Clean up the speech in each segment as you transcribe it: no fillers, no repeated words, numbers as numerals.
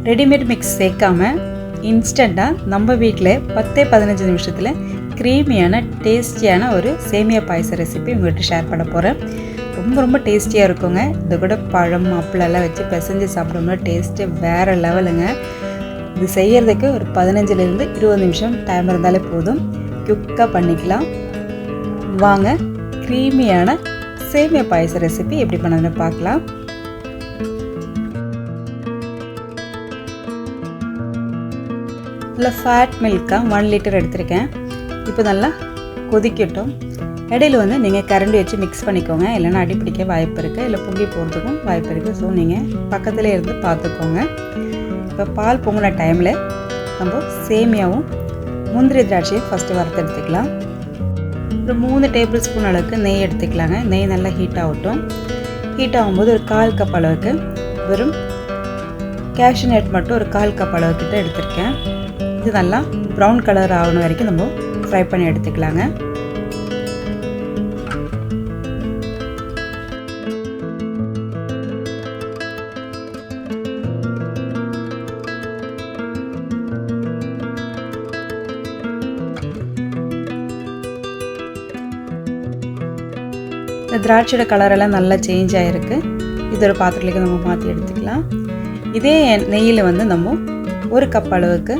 Readymade mix சேர்க்காம இன்ஸ்டண்ட்டாக நம்ம வீட்டில் 10-15 நிமிஷத்தில் க்ரீமியான டேஸ்டியான ஒரு சேமியா பாயச ரெசிபி உங்கள்கிட்ட ஷேர் பண்ண போகிறேன். ரொம்ப டேஸ்டியாக இருக்குங்க. இது கூட பழம் அப்பளெல்லாம் வச்சு பிசைஞ்சு சாப்பிட்டோம்னா டேஸ்ட்டு வேறு லெவலுங்க. இது செய்கிறதுக்கு ஒரு 15லேருந்து 20 நிமிஷம் டைம் இருந்தாலே போதும். குயிக்காக பண்ணிக்கலாம். வாங்க க்ரீமியான சேமியா பாயச ரெசிபி எப்படி பண்ணணும்னு பார்க்கலாம். இல்லை ஃபேட் மில்காக 1 லிட்டர் எடுத்திருக்கேன். இப்போ நல்லா கொதிக்கட்டும். இடையில நீங்கள் கரண்டி வச்சு மிக்ஸ் பண்ணிக்கோங்க, இல்லைன்னா அடி பிடிக்க வாய்ப்பு இருக்குது, இல்லை பொங்கி போகிறதுக்கும் வாய்ப்பு இருக்குது. ஸோ நீங்கள் பக்கத்துலேயே இருந்து பார்த்துக்கோங்க. இப்போ பால் பொங்கின டைமில் நம்ம சேமியாவும் முந்திரி திராட்சையும் ஃபஸ்ட்டு வறுத்து எடுத்துக்கலாம். ஒரு 3 டேபிள் ஸ்பூன் அளவுக்கு நெய் எடுத்துக்கலாங்க. நெய் நல்லா ஹீட் ஆகட்டும். ஹீட் ஆகும்போது ஒரு 1/4 கப் அளவுக்கு வெறும் கேஷ்யூ நட் மட்டும் ஒரு 1/4 கப் அளவுக்கிட்ட எடுத்திருக்கேன். இது நல்லா ப்ரௌன் கலர் ஆகணும் வரைக்கும் நம்ம ஃப்ரை பண்ணி எடுத்துக்கலாங்க. இந்த திராட்சையோட கலரெல்லாம் நல்லா சேஞ்ச் ஆகிருக்கு. இது ஒரு பாத்திரத்துக்கு நம்ம மாற்றி எடுத்துக்கலாம். இதே நெய்யில் நம்ம 1 கப் அளவுக்கு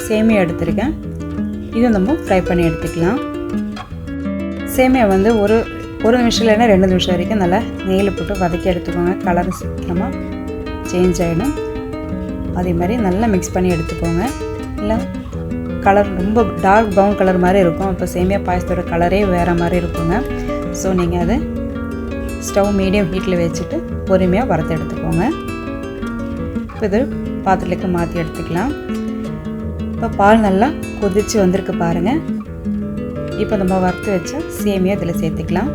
சேமியா எடுத்துருக்கேன். இதை நம்ம ஃப்ரை பண்ணி எடுத்துக்கலாம். சேமியா ஒரு நிமிஷம் இல்லைன்னா 2 நிமிஷம் வரைக்கும் நல்லா நெய்யில் போட்டு வதக்கி எடுத்துக்கோங்க. கலர் சீக்கிரமாக சேஞ்ச் ஆகிடும். அதே மாதிரி நல்லா மிக்ஸ் பண்ணி எடுத்துக்கோங்க. இல்லை கலர் ரொம்ப டார்க் ப்ரௌன் கலர் மாதிரி இருக்கும். அப்போ சேமியா பாயசத்தோட கலரே வேறு மாதிரி இருக்குங்க. ஸோ நீங்கள் அதை ஸ்டவ் மீடியம் ஹீட்டில் வச்சுட்டு பொறுமையாக வறுத்து எடுத்துக்கோங்க. இப்போ இது பாத்திரத்துக்கு மாற்றி எடுத்துக்கலாம். இப்போ பால் நல்லா கொதித்து வந்திருக்கு பாருங்கள். இப்போ நம்ம வறுத்து வச்ச சேமியா இதில் சேர்த்துக்கலாம்.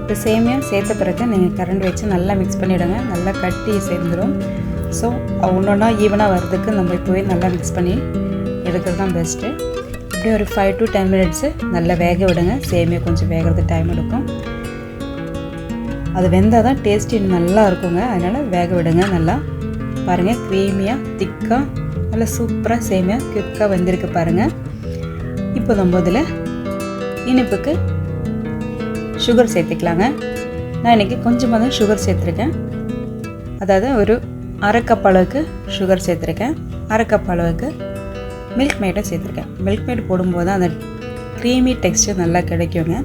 இப்போ சேமியா சேர்த்த பிறகு நீங்கள் கரண்டி வச்சு நல்லா மிக்ஸ் பண்ணிவிடுங்க. நல்லா கட்டி சேர்ந்துடும். ஸோ ஒன்றா ஈவனாக வர்றதுக்கு நம்ம இப்போவே நல்லா மிக்ஸ் பண்ணி எடுக்கிறது தான் பெஸ்ட்டு. இப்படியே ஒரு 5 to 10 மினிட்ஸு நல்லா வேக விடுங்க. சேமியா கொஞ்சம் வேகிறது டைம் எடுக்கும். அது வெந்தால் தான் டேஸ்ட்டு நல்லா இருக்குங்க. அதனால் வேக விடுங்க. நல்லா பாருங்கள், க்ரீமியாக திக்காக நல்லா சூப்பராக சேமியா குயிக்காக வெந்திருக்கு பாருங்கள். இப்போ நம்ம இதில் இனிப்புக்கு சுகர் சேர்த்துக்கலாங்க. நான் இன்றைக்கி கொஞ்சமாக தான் சுகர் சேர்த்துருக்கேன். அதாவது ஒரு 1/2 கப் அளவுக்கு சுகர் சேர்த்துருக்கேன். 1/2 கப் அளவுக்கு மில்க் மேடும் சேர்த்துருக்கேன். மில்க் மேட் போடும்போது தான் அந்த க்ரீமி டெக்ஸ்டர் நல்லா கிடைக்குங்க.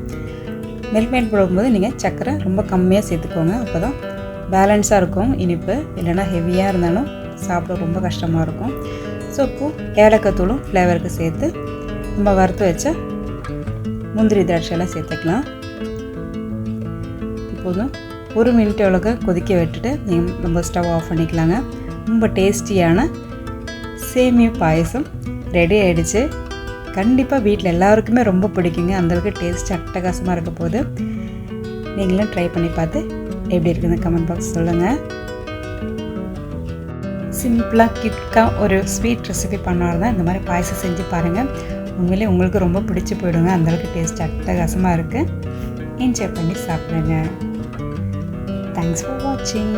மில்க் மேட் போடும்போது நீங்கள் சர்க்கரை ரொம்ப கம்மியாக சேர்த்துக்கோங்க. அப்போ தான் பேலன்ஸாக இருக்கும் இனிப்பு. இல்லைனா ஹெவியாக இருந்தாலும் சாப்பிட ரொம்ப கஷ்டமாக இருக்கும். ஸோ இப்போது ஏலக்காய் தூளும் ஃப்ளேவருக்கு சேர்த்து நம்ம வறுத்து வச்ச முந்திரி திராட்சையெல்லாம் சேர்த்துக்கலாம். இப்போதும் 1 மினிட் அளவுக்கு கொதிக்க விட்டுட்டு நம்ம ஸ்டவ் ஆஃப் பண்ணிக்கலாங்க. ரொம்ப டேஸ்டியான சேமியா பாயசம் ரெடி ஆகிடுச்சு. கண்டிப்பாக வீட்டில் எல்லாருக்குமே ரொம்ப பிடிக்குங்க. அந்தளவுக்கு டேஸ்ட் அட்டகாசமாக இருக்க போது நீங்களும் ட்ரை பண்ணி பார்த்து எப்படி இருக்குதுன்னு கமெண்ட் பாக்ஸ் சொல்லுங்கள். சிம்பிளாக குயிக்காக ஒரு ஸ்வீட் ரெசிபி பண்ணால் தான் இந்த மாதிரி பாயசம் செஞ்சு பாருங்கள். உண்மையிலே உங்களுக்கு ரொம்ப பிடிச்சி போயிடுங்க. அந்தளவுக்கு டேஸ்ட் அட்டகாசமாக இருக்குது. என்ஜாய் பண்ணி சாப்பிடுங்க. Thanks for watching.